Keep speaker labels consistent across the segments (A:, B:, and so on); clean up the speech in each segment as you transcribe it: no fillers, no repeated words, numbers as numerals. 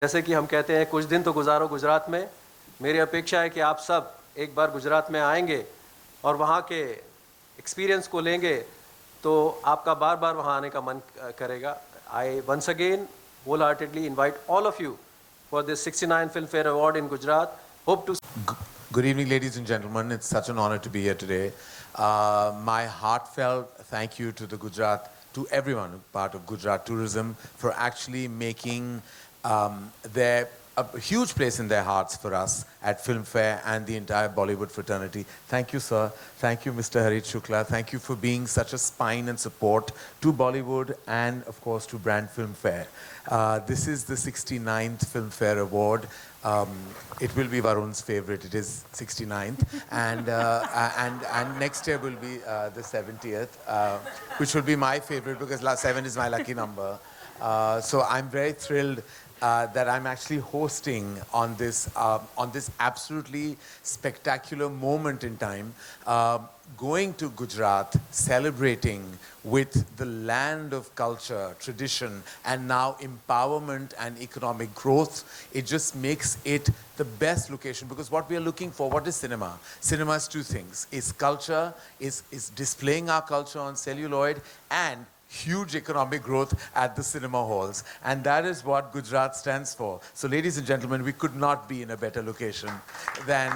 A: जैसे कि हम कहते हैं कुछ दिन तो गुजारो गुजरात में, मेरी अपेक्षा है कि आप सब एक बार गुजरात में आएंगे और वहाँ के एक्सपीरियंस को लेंगे तो आपका बार बार वहाँ आने का मन करेगा. I once again wholeheartedly invite all of you for this 69th Filmfare Award in Gujarat. Hope to.
B: Good evening, ladies and gentlemen. It's such an honor to be here today. My heartfelt thank you to the to everyone part of Gujarat Tourism for actually making a huge place in their hearts for us at Filmfare and the entire Bollywood fraternity. Thank you, sir. Thank you, Mr. Harit Shukla. Thank you for being such a spine and support to Bollywood and, of course, to Brand Filmfare. This is the 69th Filmfare Award. It will be Varun's favorite. It is 69th, and next year will be the 70th, which will be my favorite because 7 is my lucky number. So I'm very thrilled that I'm actually hosting on this absolutely spectacular moment in time, going to Gujarat, celebrating with the land of culture, tradition, and now empowerment and economic growth. It just makes it the best location because what we are looking for, what is cinema? Cinema is two things. It's culture, is displaying our culture on celluloid, and huge economic growth at the cinema halls. And that is what Gujarat stands for. So ladies and gentlemen, we could not be in a better location than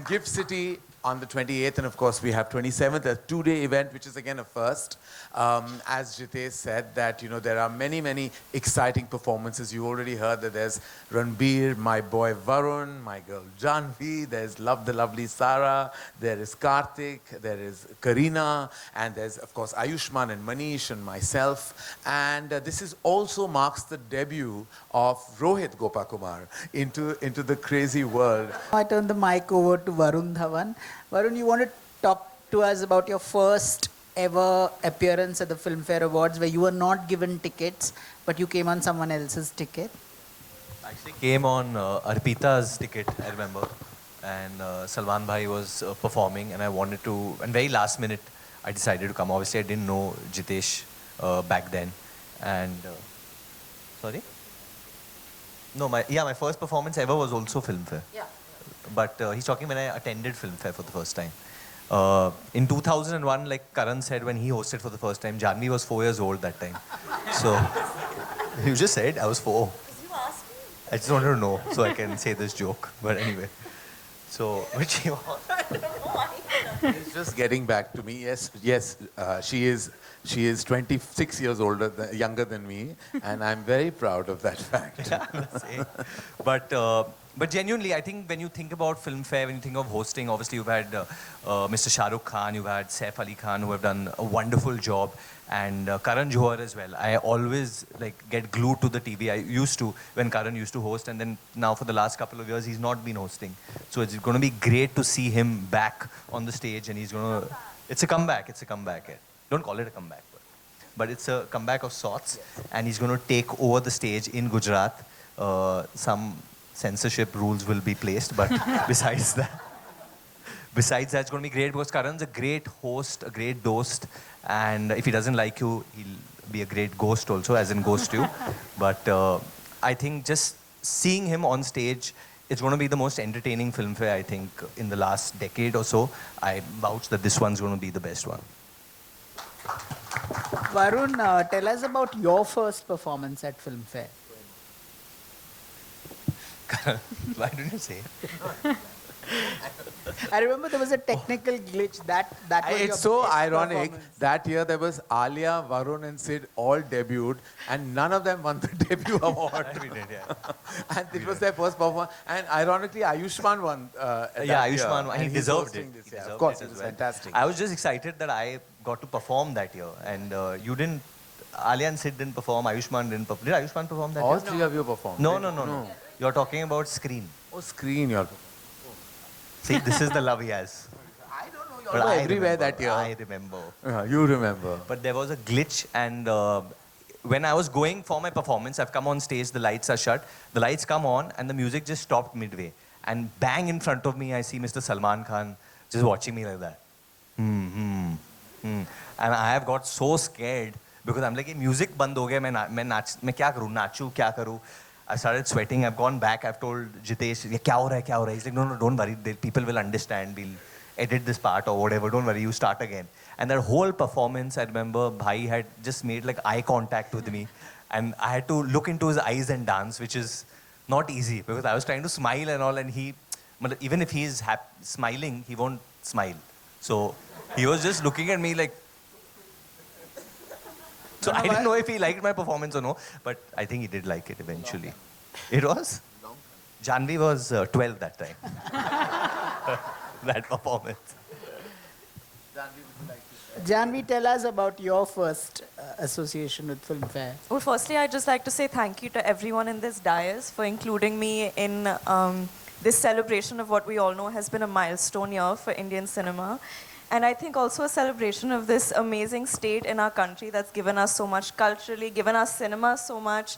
B: Gift City on the 28th, and of course we have 27th, a two-day event, which is again a first. As Jitesh said, that there are many exciting performances. You already heard that there's Ranbir, my boy Varun, my girl Janhvi, there's the lovely Sara, there is Karthik, there is Karina, and there's of course Ayushman and Manish and myself. And this is also marks the debut of Rohit Gopakumar into the crazy world.
C: I turn the mic over to Varun Dhawan. Varun, you want to talk to us about your first ever appearance at the Filmfare Awards where you were not given tickets, but you came on someone else's ticket?
D: I actually came on Arpita's ticket, I remember. And Salman Bhai was performing and I wanted to, and very last minute, I decided to come. Obviously, I didn't know Jitesh back then. And, sorry? No, my first performance ever was also Filmfare.
C: Yeah.
D: But he's talking when I attended Filmfare for the first time. In 2001, like Karan said, when he hosted for the first time, Janhvi was 4 years old that time. So, you just said I was 4.
E: You asked me?
D: I just wanted to know so I can say this joke. But anyway. So, which you want?
E: I don't know why.
B: It's just getting back to me. Yes, she is 26 years younger than me, and I'm very proud of that fact.
D: Yeah, but genuinely, I think when you think about Filmfare, when you think of hosting, obviously you've had Mr. Shah Rukh Khan, you've had Saif Ali Khan, who have done a wonderful job, and Karan Johar as well. I always get glued to the TV. I used to when Karan used to host, and then now for the last couple of years he's not been hosting. So it's going to be great to see him back on the stage, and he's going to. It's a comeback. It's a comeback. Don't call it a comeback, but it's a comeback of sorts, and he's going to take over the stage in Gujarat. Some censorship rules will be placed, but besides that, it's going to be great because Karan's a great host, a great host, and if he doesn't like you, he'll be a great ghost also, as in ghost you. But I think just seeing him on stage, it's going to be the most entertaining Filmfare, I think, in the last decade or so. I vouch that this one's going to be the best one.
C: Varun, tell us about your first performance at Filmfare.
D: Why didn't you say it?
C: I remember there was a technical glitch that was
B: It's so ironic.
C: That
B: That year there was Alia, Varun and Sid all debuted and none of them won the debut award.
D: We did, yeah.
B: And it was their first performance. And ironically, Ayushman won.
D: Yeah, Ayushman won. He deserved it.
B: Of course, it was fantastic.
D: I was just excited that I got to perform that year. And you didn't, Alia and Sid didn't perform, Ayushman didn't perform. Did Ayushman perform that
B: All
D: year?
B: three of you performed.
D: No. You're talking about screen.
B: Oh, screen, you're.
D: See, this is the love he has.
B: I don't know.
D: But
B: You're
D: I
B: everywhere
D: remember,
B: that year.
D: I remember.
B: You remember.
D: But there was a glitch, and when I was going for my performance, I've come on stage, the lights are shut, the lights come on, and the music just stopped midway. And bang in front of me, I see Mr. Salman Khan just watching me like that. And I have got so scared because I'm like, music band ho gaya, मैं क्या करूँ, नाचूँ, क्या करूँ? I started sweating. I've gone back. I've told Jitesh, "Ye kya ho raha hai, kya ho raha hai?" He's like, no, don't worry. People will understand. We'll edit this part or whatever. Don't worry. You start again. And that whole performance, I remember Bhai had just made like eye contact with me. And I had to look into his eyes and dance, which is not easy because I was trying to smile and all. And he, even if he's smiling, he won't smile. So he was just looking at me like, so I didn't know if he liked my performance or no, but I think he did like it eventually. It was? Janhvi was 12 that time. That performance.
C: Janhvi, tell us about your first association with Filmfare.
E: Well, firstly, I'd just like to say thank you to everyone in this dais for including me in this celebration of what we all know has been a milestone year for Indian cinema. And I think also a celebration of this amazing state in our country that's given us so much culturally, given us cinema so much.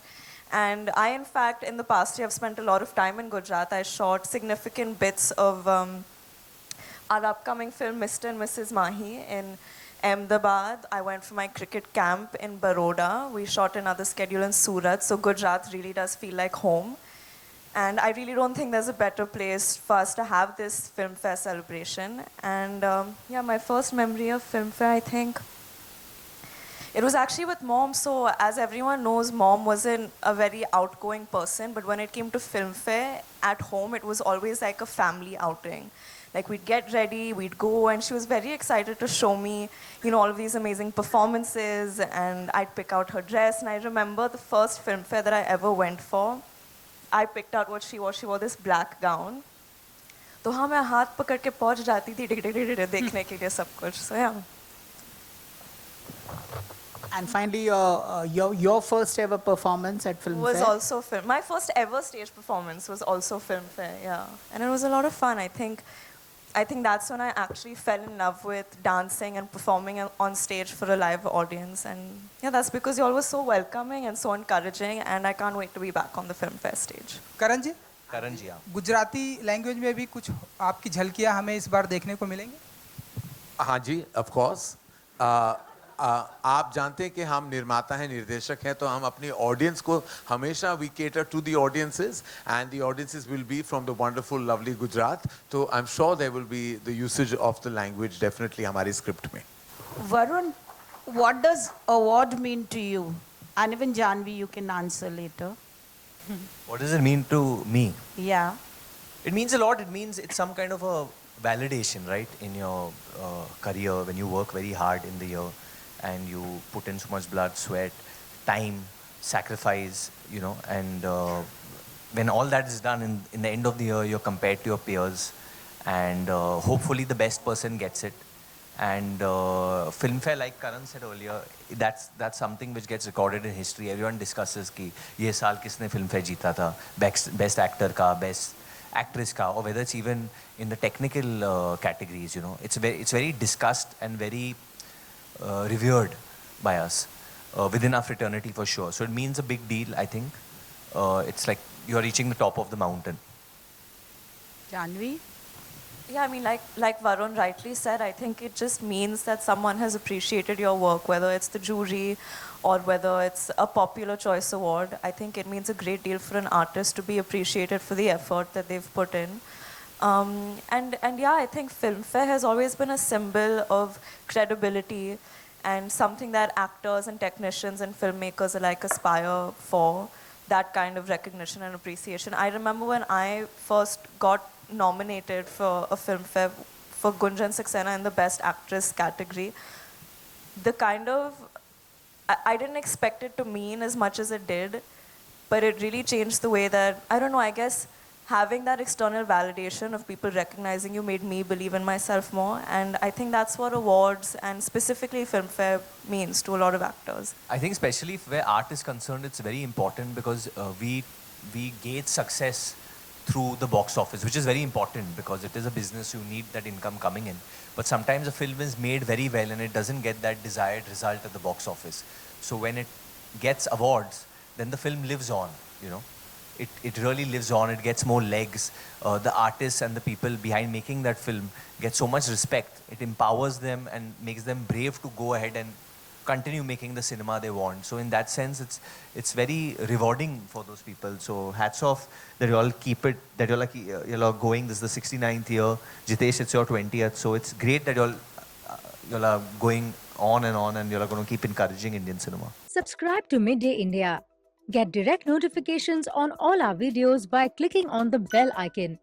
E: And I, in fact, in the past year, have spent a lot of time in Gujarat. I shot significant bits of our upcoming film, Mr. and Mrs. Mahi, in Ahmedabad. I went for my cricket camp in Baroda. We shot another schedule in Surat. So Gujarat really does feel like home. And I really don't think there's a better place for us to have this Filmfare celebration. And yeah, my first memory of Filmfare, I think, it was actually with Mom. So as everyone knows, Mom wasn't a very outgoing person. But when it came to Filmfare, at home, it was always like a family outing. Like we'd get ready, we'd go, and she was very excited to show me, you know, all of these amazing performances. And I'd pick out her dress. And I remember the first Filmfare that I ever went for. I picked out what she wore. She wore this black gown. तो हाँ मैं हाथ पकड़ के पहुँच जाती थी देखने के लिए सब कुछ. So yeah.
C: And finally, your first ever performance at Filmfare?
E: Was also film. My first ever stage performance was also Filmfare, yeah. And it was a lot of fun. I think that's when I actually fell in love with dancing and performing on stage for a live audience. And yeah, that's because you all were so welcoming and so encouraging. And I can't wait to be back on the Filmfare stage.
F: करण जी,
D: हाँ.
F: Gujarati language में भी कुछ आपकी झलकियां हमें इस बार देखने को मिलेंगी?
B: हाँ जी, of course. आप जानते हैं कि हम निर्माता हैं, निर्देशक हैं, तो हम अपनी ऑडियंस को हमेशा we cater to the audiences, and the audiences will be from the wonderful, lovely Gujarat. So I'm sure there will be the usage of the language definitely हमारी script में.
G: Varun, what does award mean to you? And even Janhvi, you can answer later.
D: What does it mean to me?
G: Yeah.
D: It means a lot. It means it's some kind of a validation, right, in your career when you work very hard in the year and you put in so much blood, sweat, time, sacrifice, you know, and when all that is done in the end of the year, you're compared to your peers, and hopefully the best person gets it. And Filmfare, like Karan said earlier, that's something which gets recorded in history. Everyone discusses कि ये साल किसने Filmfare जीता था, best actor का, best actress का, or whether it's even in the technical categories, you know. It's very discussed and very revered by us within our fraternity for sure. So it means a big deal, I think. It's like you're reaching the top of the mountain.
G: Janhvi?
E: Yeah, I mean, like Varun rightly said, I think it just means that someone has appreciated your work, whether it's the jury or whether it's a popular choice award. I think it means a great deal for an artist to be appreciated for the effort that they've put in. And yeah, I think Filmfare has always been a symbol of credibility and something that actors and technicians and filmmakers alike aspire for, that kind of recognition and appreciation. I remember when I first got nominated for a Filmfare for Gunjan Saxena in the Best Actress category, the kind of, I didn't expect it to mean as much as it did, but it really changed the way that, I don't know, I guess having that external validation of people recognizing you made me believe in myself more. And I think that's what awards and specifically Filmfare means to a lot of actors.
D: I think especially where art is concerned, it's very important because we gauge success through the box office, which is very important because it is a business, you need that income coming in. But sometimes a film is made very well and it doesn't get that desired result at the box office. So when it gets awards, then the film lives on, you know. It really lives on, it gets more legs. The artists and the people behind making that film get so much respect. It empowers them and makes them brave to go ahead and continue making the cinema they want. So in that sense, it's very rewarding for those people. So hats off that you all keep it, that you're all going. This is the 69th year. Jitesh, it's your 20th. So it's great that you're all going on, and you're going to keep encouraging Indian cinema.
H: Subscribe to Midday India. Get direct notifications on all our videos by clicking on the bell icon.